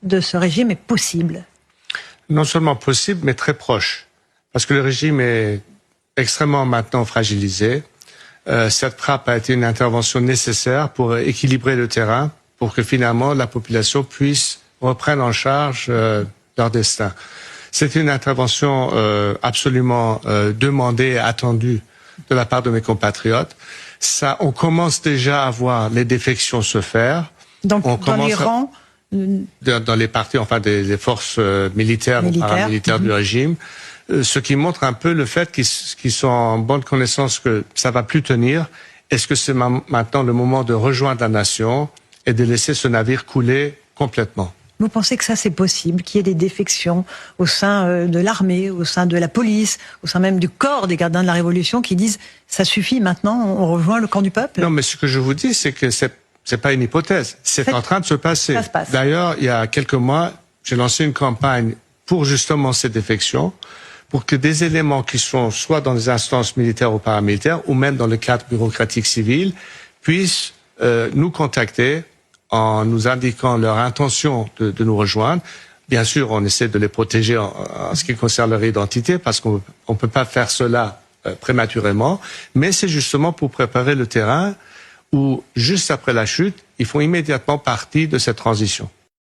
de ce régime est possible. Non seulement possible, mais très proche. Parce que le régime est extrêmement maintenant fragilisé. Cette frappe a été une intervention nécessaire pour équilibrer le terrain, pour que finalement la population puisse reprendre en charge leur destin. C'est une intervention absolument demandée et attendue de la part de mes compatriotes. On commence déjà à voir les défections se faire. Donc, dans les rangs dans les partis, enfin des forces militaires ou paramilitaires du régime, ce qui montre un peu le fait qu'ils sont en bonne connaissance que ça va plus tenir. Est-ce que c'est maintenant le moment de rejoindre la nation et de laisser ce navire couler complètement? Vous pensez que ça c'est possible, qu'il y ait des défections au sein de l'armée, au sein de la police, au sein même du corps des gardiens de la Révolution qui disent ça suffit maintenant, on rejoint le camp du peuple? Non, mais ce que je vous dis, c'est que c'est pas une hypothèse, c'est en train de se passer. Ça se passe. D'ailleurs, il y a quelques mois, j'ai lancé une campagne pour justement ces défections, pour que des éléments qui sont soit dans les instances militaires ou paramilitaires, ou même dans le cadre bureaucratique civil, puissent nous contacter en nous indiquant leur intention de nous rejoindre. Bien sûr, on essaie de les protéger en ce qui concerne leur identité, parce qu'on ne peut pas faire cela prématurément, mais c'est justement pour préparer le terrain où, juste après la chute, ils font immédiatement partie de cette transition.